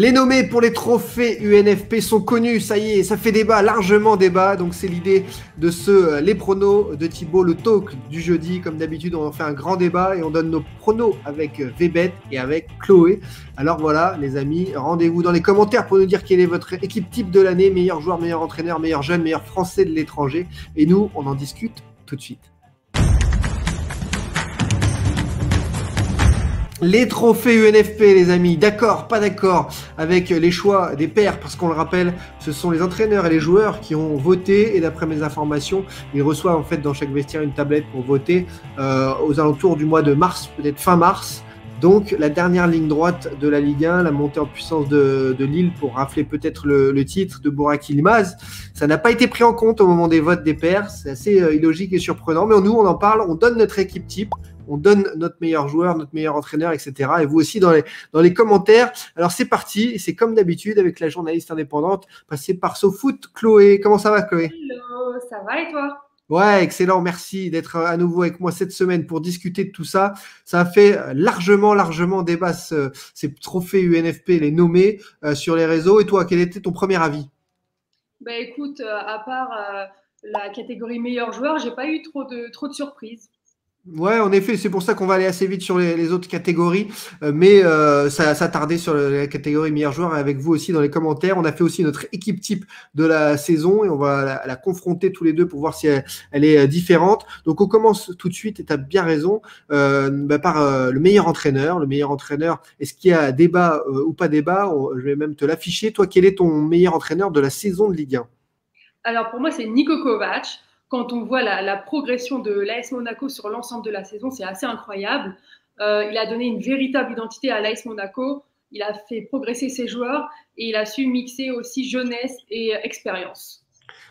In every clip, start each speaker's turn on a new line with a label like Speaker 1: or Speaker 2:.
Speaker 1: Les nommés pour les trophées UNFP sont connus, ça y est, ça fait débat, largement débat. Donc c'est l'idée de les pronos de Thibaut, le talk du jeudi. Comme d'habitude, on en fait un grand débat et on donne nos pronos avec Vébet et avec Chloé. Alors voilà, les amis, rendez-vous dans les commentaires pour nous dire quelle est votre équipe type de l'année, meilleur joueur, meilleur entraîneur, meilleur jeune, meilleur français de l'étranger. Et nous, on en discute tout de suite. Les trophées UNFP, les amis, d'accord, pas d'accord avec les choix des pairs, parce qu'on le rappelle, ce sont les entraîneurs et les joueurs qui ont voté, et d'après mes informations, ils reçoivent en fait dans chaque vestiaire une tablette pour voter aux alentours du mois de mars, peut-être fin mars. Donc la dernière ligne droite de la Ligue 1, la montée en puissance de Lille pour rafler peut-être le titre de Burak Yılmaz, ça n'a pas été pris en compte au moment des votes des pairs, c'est assez illogique et surprenant, mais nous on en parle, on donne notre équipe type, on donne notre meilleur joueur, notre meilleur entraîneur, etc. Et vous aussi dans les commentaires. Alors c'est parti, c'est comme d'habitude avec la journaliste indépendante, passée par SoFoot. Chloé, comment ça va Chloé?
Speaker 2: Hello, ça va et toi?
Speaker 1: Ouais, excellent, merci d'être à nouveau avec moi cette semaine pour discuter de tout ça. Ça a fait largement débat ces trophées UNFP, les nommés sur les réseaux. Et toi, quel était ton premier avis?
Speaker 2: Bah écoute, à part la catégorie meilleur joueur, j'ai pas eu trop de surprises.
Speaker 1: Ouais, en effet, c'est pour ça qu'on va aller assez vite sur les autres catégories, mais ça tardait sur la catégorie meilleur joueur avec vous aussi dans les commentaires. On a fait aussi notre équipe type de la saison et on va la confronter tous les deux pour voir si elle est différente. Donc on commence tout de suite et tu as bien raison par le meilleur entraîneur. Le meilleur entraîneur, est-ce qu'il y a débat ou pas débat? Je vais même te l'afficher. Toi, quel est ton meilleur entraîneur de la saison de Ligue 1?
Speaker 2: Alors pour moi, c'est Niko Kovac. Quand on voit la progression de l'AS Monaco sur l'ensemble de la saison, c'est assez incroyable. Il a donné une véritable identité à l'AS Monaco. Il a fait progresser ses joueurs et il a su mixer aussi jeunesse et expérience.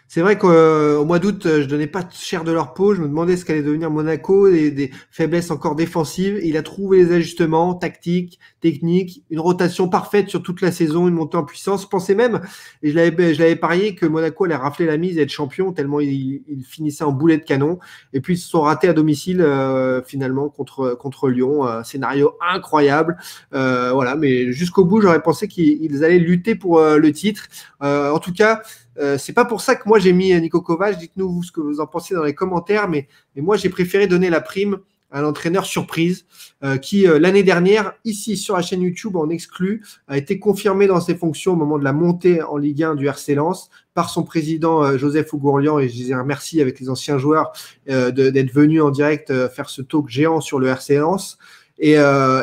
Speaker 1: C'est vrai qu'au mois d'août, je donnais pas cher de leur peau. Je me demandais ce qu'allait devenir Monaco, des faiblesses encore défensives. Il a trouvé les ajustements tactiques, techniques, une rotation parfaite sur toute la saison, une montée en puissance. Je pensais même, et je l'avais parié, que Monaco allait rafler la mise et être champion tellement il finissait en boulet de canon. Et puis ils se sont ratés à domicile finalement contre Lyon. Scénario incroyable. Voilà, mais jusqu'au bout, j'aurais pensé qu'ils allaient lutter pour le titre. En tout cas. C'est pas pour ça que moi j'ai mis Niko Kovac. Dites-nous vous ce que vous en pensez dans les commentaires, mais moi j'ai préféré donner la prime à l'entraîneur surprise qui l'année dernière ici sur la chaîne YouTube en exclu a été confirmé dans ses fonctions au moment de la montée en Ligue 1 du RC Lens par son président Joseph Ougourlian, et je disais merci avec les anciens joueurs d'être venus en direct faire ce talk géant sur le RC Lens. Et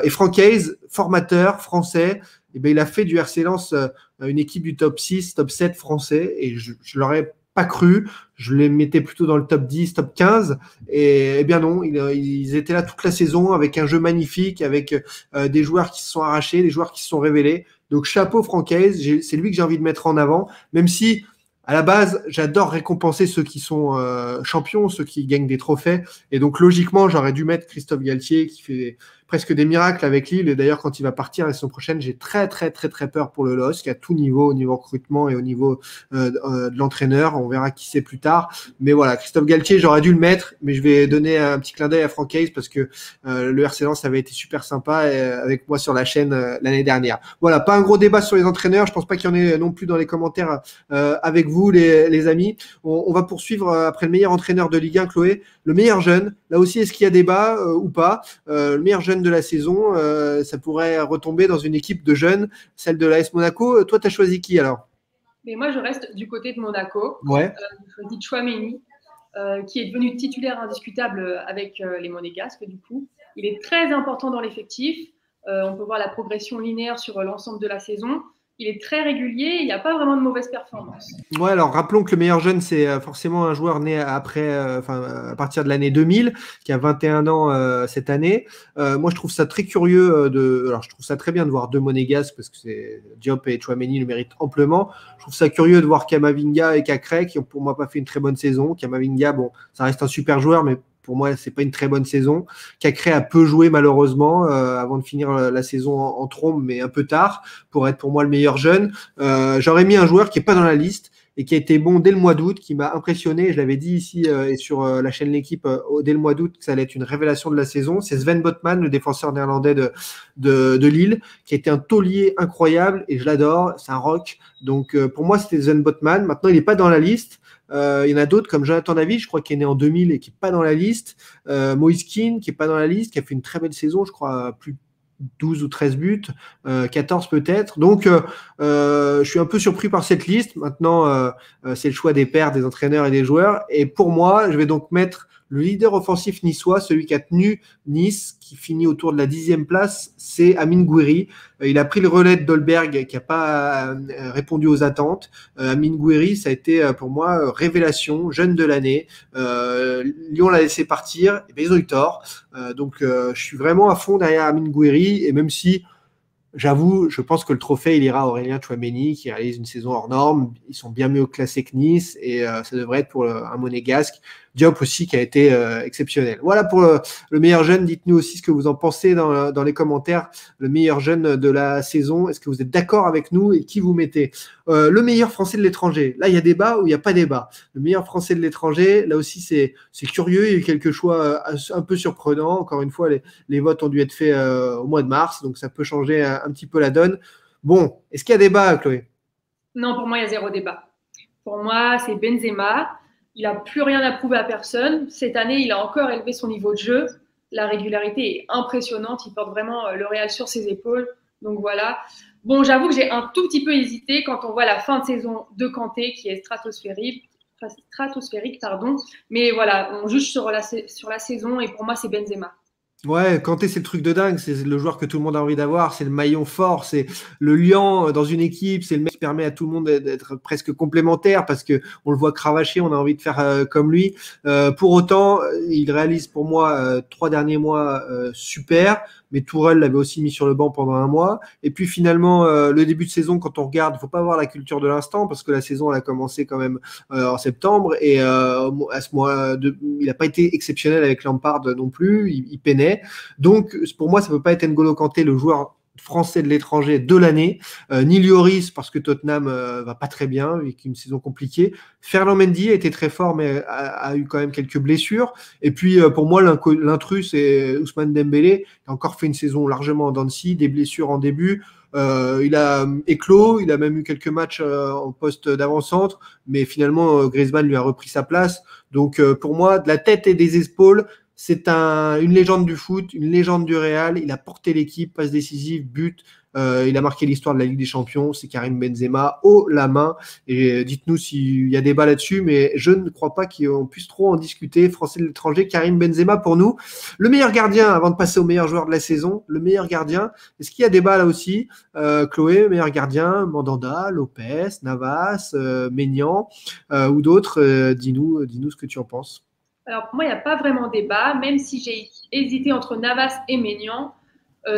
Speaker 1: Franck Hayes, formateur français, eh bien, il a fait du RC Lens une équipe du top 6, top 7 français, et je l'aurais pas cru. Je les mettais plutôt dans le top 10, top 15, et bien non, ils étaient là toute la saison avec un jeu magnifique, avec des joueurs qui se sont arrachés, des joueurs qui se sont révélés. Donc chapeau Franck Hayes, c'est lui que j'ai envie de mettre en avant, même si à la base, j'adore récompenser ceux qui sont champions, ceux qui gagnent des trophées. Et donc, logiquement, j'aurais dû mettre Christophe Galtier qui fait presque des miracles avec Lille. Et d'ailleurs, quand il va partir la saison prochaine, j'ai très peur pour le LOSC à tout niveau, au niveau recrutement et au niveau de l'entraîneur. On verra qui c'est plus tard. Mais voilà, Christophe Galtier, j'aurais dû le mettre. Mais je vais donner un petit clin d'œil à Franck Hayes parce que le RC Lens avait été super sympa avec moi sur la chaîne l'année dernière. Voilà, pas un gros débat sur les entraîneurs. Je pense pas qu'il y en ait non plus dans les commentaires avec vous, les amis. On va poursuivre après le meilleur entraîneur de Ligue 1, Chloé. Le meilleur jeune, là aussi, est-ce qu'il y a débat ou pas? Le meilleur jeune de la saison, ça pourrait retomber dans une équipe de jeunes, celle de l'AS Monaco. Toi, tu as choisi qui alors?
Speaker 2: Mais moi, je reste du côté de Monaco.
Speaker 1: Ouais.
Speaker 2: J'ai choisi Tchouaméni, qui est devenu titulaire indiscutable avec les Monégasques, du coup. Il est très important dans l'effectif. On peut voir la progression linéaire sur l'ensemble de la saison. Il est très régulier, il n'y a pas vraiment de mauvaise performance.
Speaker 1: Ouais, alors rappelons que le meilleur jeune, c'est forcément un joueur né après, à partir de l'année 2000, qui a 21 ans cette année. Moi, je trouve ça très curieux alors je trouve ça très bien de voir deux Monégasques parce que Diop et Tchouaméni le méritent amplement. Je trouve ça curieux de voir Kamavinga et Cacré qui ont pour moi pas fait une très bonne saison. Kamavinga, bon, ça reste un super joueur, mais pour moi, c'est pas une très bonne saison. Cacré a peu joué malheureusement avant de finir la saison en trombe, mais un peu tard pour être pour moi le meilleur jeune. J'aurais mis un joueur qui est pas dans la liste, et qui a été bon dès le mois d'août, qui m'a impressionné. Je l'avais dit ici et sur la chaîne L'équipe dès le mois d'août que ça allait être une révélation de la saison. C'est Sven Botman, le défenseur néerlandais de Lille, qui a été un taulier incroyable et je l'adore. C'est un rock. Donc pour moi, c'était Sven Botman. Maintenant, il n'est pas dans la liste. Il y en a d'autres comme Jonathan David, je crois qu'il est né en 2000 et qui n'est pas dans la liste. Moïse Kean, qui n'est pas dans la liste, qui a fait une très belle saison, je crois, plus 12 ou 13 buts, 14 peut-être. Donc, je suis un peu surpris par cette liste. Maintenant, c'est le choix des pairs, des entraîneurs et des joueurs. Et pour moi, je vais donc mettre le leader offensif niçois, celui qui a tenu Nice, qui finit autour de la 10e place, c'est Amine Gouiri. Il a pris le relais de Dolberg, qui n'a pas répondu aux attentes. Amine Gouiri, ça a été pour moi révélation, jeune de l'année. Lyon l'a laissé partir, et bien, ils ont eu tort. Donc, je suis vraiment à fond derrière Amine Gouiri, et même si j'avoue, je pense que le trophée, il ira à Aurélien Tchouaméni qui réalise une saison hors norme. Ils sont bien mieux classés que Nice et ça devrait être pour un monégasque. Diop aussi qui a été exceptionnel. Voilà pour le meilleur jeune. Dites-nous aussi ce que vous en pensez dans les commentaires. Le meilleur jeune de la saison. Est-ce que vous êtes d'accord avec nous et qui vous mettez le meilleur français de l'étranger. Là, il y a débat ou il n'y a pas débat. Le meilleur français de l'étranger, là aussi, c'est curieux. Il y a eu quelques choix un peu surprenants. Encore une fois, les votes ont dû être faits au mois de mars, donc ça peut changer un petit peu la donne. Bon, est-ce qu'il y a débat, Chloé?
Speaker 2: Non, pour moi, il y a zéro débat. Pour moi, c'est Benzema. Il n'a plus rien à prouver à personne. Cette année, il a encore élevé son niveau de jeu. La régularité est impressionnante. Il porte vraiment le Real sur ses épaules. Donc voilà. Bon, j'avoue que j'ai un tout petit peu hésité quand on voit la fin de saison de Kanté qui est stratosphérique, pardon. Mais voilà, on juge sur la saison et pour moi, c'est Benzema.
Speaker 1: Ouais, Kanté, c'est le truc de dingue. C'est le joueur que tout le monde a envie d'avoir. C'est le maillon fort. C'est le liant dans une équipe. C'est le mec qui permet à tout le monde d'être presque complémentaire parce que on le voit cravacher. On a envie de faire comme lui. Pour autant, il réalise pour moi 3 derniers mois super. Mais Tourelle l'avait aussi mis sur le banc pendant un mois. Et puis finalement, le début de saison, quand on regarde, il faut pas avoir la culture de l'instant parce que la saison elle a commencé quand même en septembre et à ce mois, il n'a pas été exceptionnel avec Lampard non plus. Il peinait. Donc, pour moi, ça ne peut pas être N'Golo Kanté, le joueur français de l'étranger de l'année, ni Lloris parce que Tottenham va pas très bien avec une saison compliquée. Ferland Mendy a été très fort mais a eu quand même quelques blessures. Et puis pour moi l'intrus c'est Ousmane Dembélé qui a encore fait une saison largement en dents de scie, des blessures en début. Il a éclos, il a même eu quelques matchs en poste d'avant-centre, mais finalement Griezmann lui a repris sa place. Donc pour moi, de la tête et des épaules, c'est une légende du foot, une légende du Real. Il a porté l'équipe, passe décisive, but. Il a marqué l'histoire de la Ligue des Champions. C'est Karim Benzema, haut la main. Et dites-nous s'il y a débat là-dessus, mais je ne crois pas qu'on puisse trop en discuter. Français de l'étranger, Karim Benzema pour nous. Le meilleur gardien, avant de passer au meilleur joueur de la saison, le meilleur gardien. Est-ce qu'il y a débat là aussi? Chloé, meilleur gardien, Mandanda, Lopez, Navas, Maignan ou d'autres. Dis-nous ce que tu en penses.
Speaker 2: Alors pour moi, il n'y a pas vraiment débat, même si j'ai hésité entre Navas et Maignan.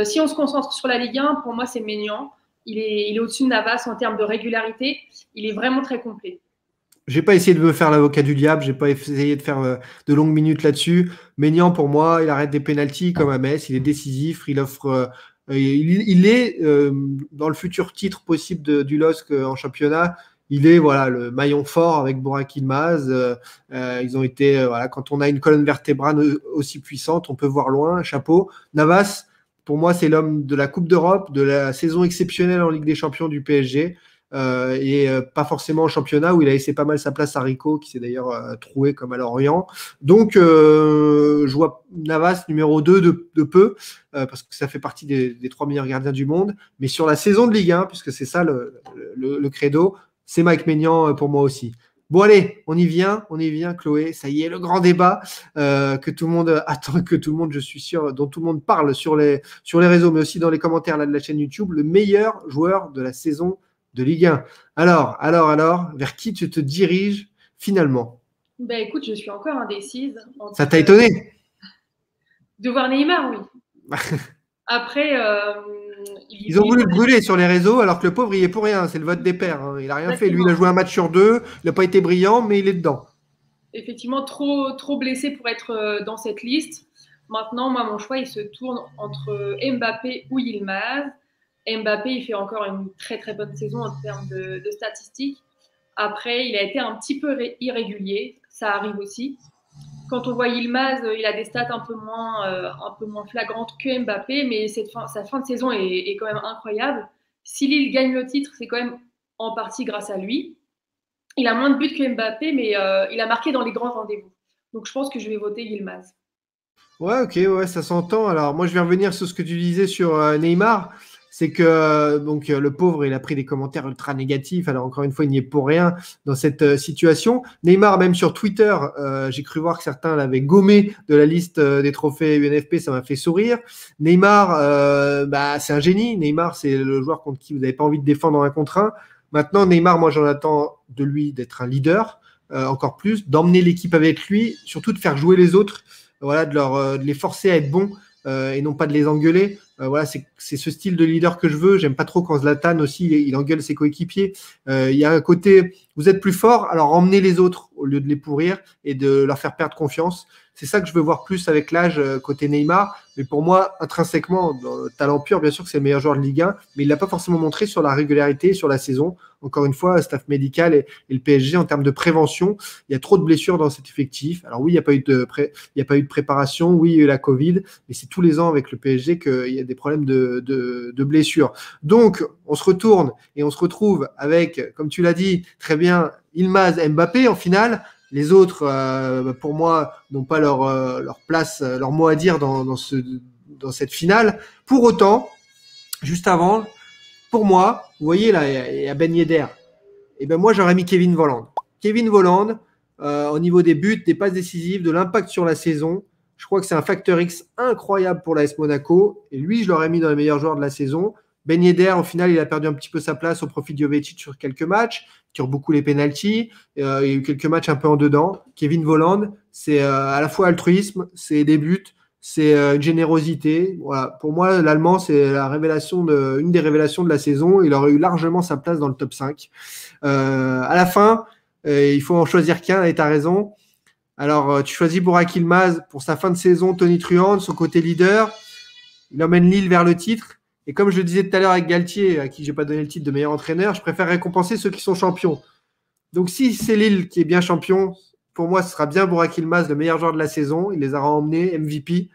Speaker 2: Si on se concentre sur la Ligue 1, pour moi, c'est Maignan. Il est au-dessus de Navas en termes de régularité. Il est vraiment très complet.
Speaker 1: J'ai pas essayé de me faire l'avocat du diable, j'ai pas essayé de faire de longues minutes là-dessus. Maignan, pour moi, il arrête des pénaltys comme à Metz, il est décisif, il offre, il est dans le futur titre possible du LOSC en championnat. Il est voilà le maillon fort avec Burak Yılmaz. Ils ont été voilà quand on a une colonne vertébrale aussi puissante, on peut voir loin. Chapeau. Navas, pour moi, c'est l'homme de la Coupe d'Europe, de la saison exceptionnelle en Ligue des Champions du PSG. Et pas forcément en championnat où il a laissé pas mal sa place à Rico qui s'est d'ailleurs troué comme à Lorient. Donc je vois Navas numéro 2 de peu parce que ça fait partie des 3 meilleurs gardiens du monde. Mais sur la saison de Ligue 1, puisque c'est ça le credo, c'est Mike Maignan pour moi aussi. Bon allez, on y vient, Chloé. Ça y est, le grand débat que tout le monde attend, que tout le monde, je suis sûr, dont tout le monde parle sur les réseaux, mais aussi dans les commentaires là, de la chaîne YouTube. Le meilleur joueur de la saison de Ligue 1. Alors, vers qui tu te diriges finalement?
Speaker 2: Ben écoute, je suis encore indécise.
Speaker 1: Ça t'a étonné?
Speaker 2: De voir Neymar, oui. Après,
Speaker 1: ils ont voulu le brûler sur les réseaux, alors que le pauvre, il est pour rien. C'est le vote des pairs. Hein. Il n'a rien fait. Lui, il a joué un match sur 2. Il n'a pas été brillant, mais il est dedans.
Speaker 2: Effectivement, trop blessé pour être dans cette liste. Maintenant, moi, mon choix, il se tourne entre Mbappé ou Yilmaz. Mbappé, il fait encore une très très bonne saison en termes de statistiques. Après, il a été un petit peu irrégulier, ça arrive aussi. Quand on voit Yilmaz, il a des stats un peu moins flagrantes que Mbappé, mais sa fin de saison est quand même incroyable. Si Lille gagne le titre, c'est quand même en partie grâce à lui. Il a moins de buts que Mbappé, mais il a marqué dans les grands rendez-vous. Donc je pense que je vais voter Yilmaz.
Speaker 1: Ouais, ok, ouais, ça s'entend. Alors, moi, je vais revenir sur ce que tu disais sur Neymar. C'est que le pauvre, il a pris des commentaires ultra négatifs. Alors, encore une fois, il n'y est pour rien dans cette situation. Neymar, même sur Twitter, j'ai cru voir que certains l'avaient gommé de la liste des trophées UNFP. Ça m'a fait sourire. Neymar, c'est un génie. Neymar, c'est le joueur contre qui vous n'avez pas envie de défendre en un contre un. Maintenant, Neymar, moi, j'en attends de lui d'être un leader, encore plus, d'emmener l'équipe avec lui, surtout de faire jouer les autres. Voilà, de les forcer à être bons et non pas de les engueuler. Voilà, c'est ce style de leader que je veux. J'aime pas trop quand Zlatan aussi, il engueule ses coéquipiers. Il y a un côté, vous êtes plus fort, alors emmenez les autres au lieu de les pourrir et de leur faire perdre confiance. C'est ça que je veux voir plus avec l'âge côté Neymar. Mais pour moi, intrinsèquement, dans le talent pur, bien sûr que c'est le meilleur joueur de Ligue 1, mais il l'a pas forcément montré sur la régularité, sur la saison. Encore une fois, staff médical et le PSG en termes de prévention, il y a trop de blessures dans cet effectif. Alors oui, il n'y a pas eu de préparation, oui, il y a eu la Covid, mais c'est tous les ans avec le PSG qu'il y a des problèmes de blessures. Donc, on se retourne et on se retrouve avec, comme tu l'as dit, très bien, Yilmaz, Mbappé en finale. Les autres, pour moi, n'ont pas leur place, leur mot à dire dans cette finale. Pour autant, juste avant, pour moi, vous voyez là, il y a Ben Yedder. Et ben moi, j'aurais mis Kevin Volland. Kevin Volland, au niveau des buts, des passes décisives, de l'impact sur la saison, je crois que c'est un facteur X incroyable pour l'AS Monaco. Et lui, je l'aurais mis dans les meilleurs joueurs de la saison. Ben Yedder, au final, il a perdu un petit peu sa place au profit de Jovetic sur quelques matchs, tire beaucoup les pénaltys. Il y a eu quelques matchs un peu en dedans. Kevin Volland, c'est à la fois altruisme, c'est des buts, c'est une générosité. Voilà. Pour moi, l'Allemand, c'est une des révélations de la saison. Il aurait eu largement sa place dans le top 5. À la fin, il faut en choisir qu'un, et tu as raison. Alors, tu choisis Burak Yilmaz pour sa fin de saison, Tony Truant, son côté leader. Il emmène Lille vers le titre. Et comme je le disais tout à l'heure avec Galtier, à qui je n'ai pas donné le titre de meilleur entraîneur, je préfère récompenser ceux qui sont champions. Donc, si c'est Lille qui est bien champion, pour moi, ce sera bien Burak Yilmaz, le meilleur joueur de la saison. Il les aura emmenés, MVP.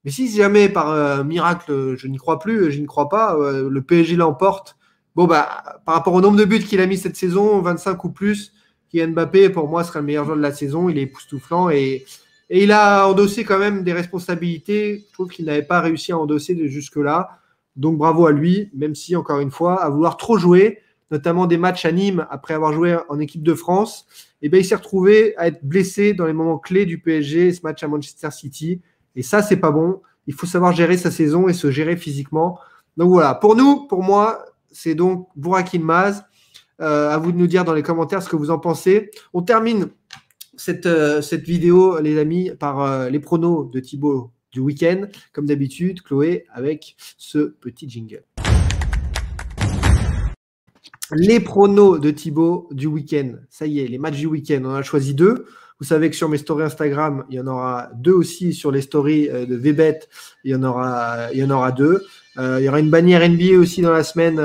Speaker 1: Mais si jamais, par miracle, je n'y crois plus, je n'y crois pas, le PSG l'emporte, bon, par rapport au nombre de buts qu'il a mis cette saison, 25 ou plus, Kylian Mbappé, pour moi, sera le meilleur joueur de la saison. Il est époustouflant et il a endossé quand même des responsabilités. Je trouve qu'il n'avait pas réussi à endosser jusque-là. Donc, bravo à lui, même si, encore une fois, à vouloir trop jouer, notamment des matchs à Nîmes après avoir joué en équipe de France, il s'est retrouvé à être blessé dans les moments clés du PSG, ce match à Manchester City. Et ça, c'est pas bon. Il faut savoir gérer sa saison et se gérer physiquement. Donc voilà, pour moi, c'est donc Burak Yilmaz. À vous de nous dire dans les commentaires ce que vous en pensez. On termine cette vidéo, les amis, par les pronos de Thibaut du week-end. Comme d'habitude, Chloé, avec ce petit jingle. Les pronos de Thibaut du week-end. Ça y est, les matchs du week-end. On en a choisi 2. Vous savez que sur mes stories Instagram, il y en aura 2 aussi. Sur les stories de Vbet, il y en aura 2. Il y aura une bannière NBA aussi dans la semaine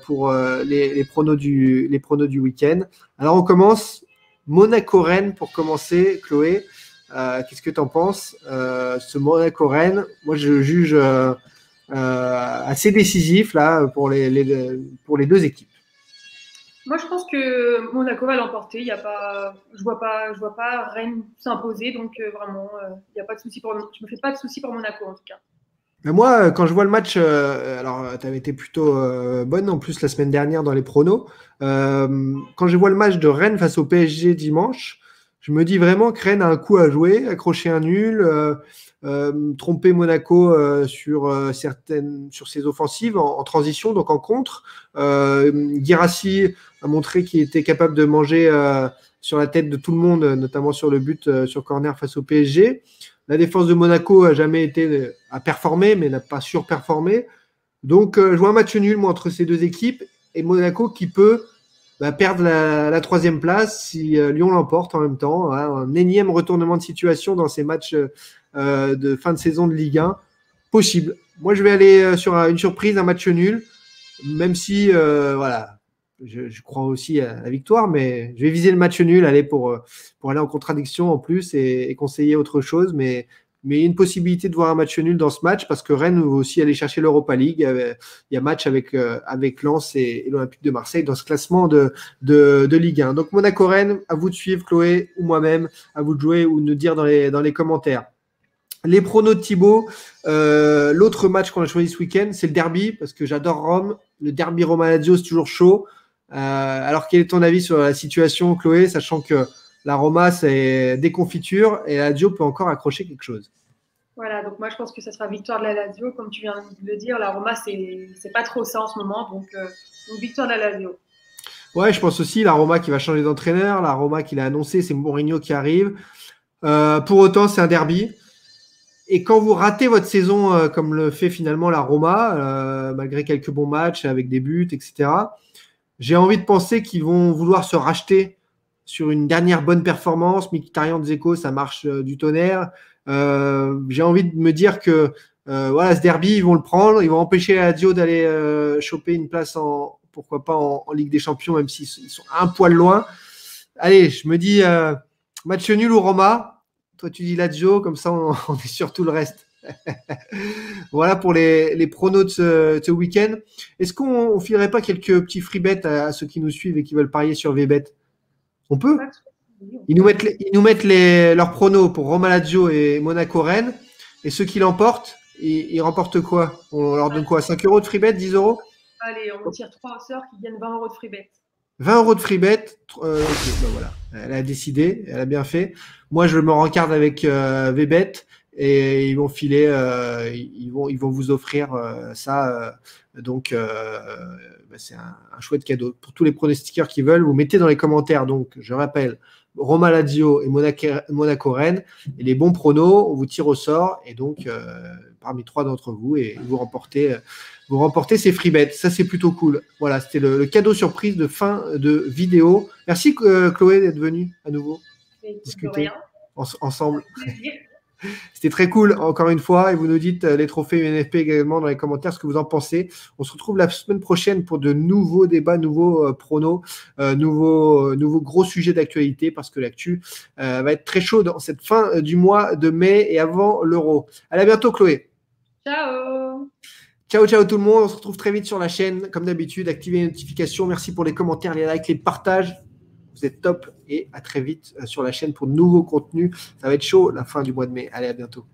Speaker 1: pour les pronos du week-end. Alors, on commence. Monaco-Rennes pour commencer. Chloé, qu'est-ce que tu en penses ce Monaco-Rennes, moi, je juge assez décisif là, pour les 2 équipes.
Speaker 2: Moi, je pense que Monaco va l'emporter. Je vois pas Rennes s'imposer, donc vraiment, il y a pas de souci je me fais pas de soucis pour Monaco en tout cas.
Speaker 1: Mais moi, quand je vois le match, alors tu avais été plutôt bonne en plus la semaine dernière dans les pronos. Quand je vois le match de Rennes face au PSG dimanche, je me dis vraiment que Rennes a un coup à jouer, accrocher un nul, tromper Monaco sur ses offensives en transition, donc en contre. Guirassy a montré qu'il était capable de manger sur la tête de tout le monde, notamment sur le but sur corner face au PSG. La défense de Monaco a jamais été à performer, mais n'a pas surperformé. Donc, je vois un match nul moi, entre ces 2 équipes et Monaco qui peut perdre la 3e place si Lyon l'emporte en même temps. Hein, un énième retournement de situation dans ces matchs de fin de saison de Ligue 1. Possible. Moi, je vais aller sur une surprise, un match nul, même si, voilà, je crois aussi à la victoire, mais je vais viser le match nul, aller pour aller en contradiction en plus et conseiller autre chose. Mais il y a une possibilité de voir un match nul dans ce match parce que Rennes va aussi aller chercher l'Europa League. Il y a match avec Lens et l'Olympique de Marseille dans ce classement de Ligue 1. Donc Monaco-Rennes, à vous de suivre, Chloé ou moi-même, à vous de jouer ou de nous dire dans les commentaires. Les pronos de Thibaut, l'autre match qu'on a choisi ce week-end, c'est le derby, parce que j'adore Rome. Le derby Roma-Lazio, c'est toujours chaud. Alors, quel est ton avis sur la situation, Chloé, sachant que la Roma, c'est des confitures et la Lazio peut encore accrocher quelque chose?
Speaker 2: Voilà, donc moi je pense que ça sera victoire de la Lazio, comme tu viens de le dire. La Roma, c'est pas trop ça en ce moment, donc victoire de la Lazio.
Speaker 1: Ouais, je pense aussi la Roma qui va changer d'entraîneur, la Roma qui l'a annoncé, c'est Mourinho qui arrive. Pour autant, c'est un derby. Et quand vous ratez votre saison comme le fait finalement la Roma, malgré quelques bons matchs avec des buts, etc., j'ai envie de penser qu'ils vont vouloir se racheter sur une dernière bonne performance. Mkhitaryan, Dzeko, ça marche du tonnerre. J'ai envie de me dire que voilà, ce derby, ils vont le prendre. Ils vont empêcher la Lazio d'aller choper une place pourquoi pas en Ligue des Champions, même s'ils sont un poil loin. Allez, je me dis match nul ou Roma. Toi, tu dis Lazio, comme ça, on est sur tout le reste. Voilà pour les pronos de ce week-end. Est-ce qu'on ne filerait pas quelques petits free bets à ceux qui nous suivent et qui veulent parier sur VBet? On peut. Ils nous mettent leurs pronos pour Roma Lazio et Monaco Rennes. Et ceux qui l'emportent, ils remportent quoi? On leur donne quoi? 5 euros de free bet, 10 euros?
Speaker 2: Allez, on tire 3 sœurs qui gagnent 20 euros de free bet.
Speaker 1: 20 euros de free bet. Ok, ben voilà. Elle a décidé, elle a bien fait. Moi, je me rencarde avec VBet et ils vont filer, ils vont vous offrir ça. Donc, c'est un chouette cadeau. Pour tous les pronostiqueurs qui veulent, vous mettez dans les commentaires. Donc, je rappelle, Roma Lazio et Monaco Rennes. Et les bons pronos, on vous tire au sort. Et donc, parmi 3 d'entre vous, et vous remportez ces free bets. Ça, c'est plutôt cool. Voilà, c'était le cadeau surprise de fin de vidéo. Merci Chloé d'être venue à nouveau discuter ensemble. C'était très cool, encore une fois. Et vous nous dites les trophées UNFP également dans les commentaires ce que vous en pensez. On se retrouve la semaine prochaine pour de nouveaux débats, nouveaux pronos, nouveaux gros sujets d'actualité parce que l'actu va être très chaud dans cette fin du mois de mai et avant l'Euro. Allez, à bientôt, Chloé.
Speaker 2: Ciao.
Speaker 1: Ciao, ciao tout le monde. On se retrouve très vite sur la chaîne. Comme d'habitude, activez les notifications. Merci pour les commentaires, les likes, les partages. Vous êtes top et à très vite sur la chaîne pour de nouveaux contenus. Ça va être chaud la fin du mois de mai. Allez, à bientôt.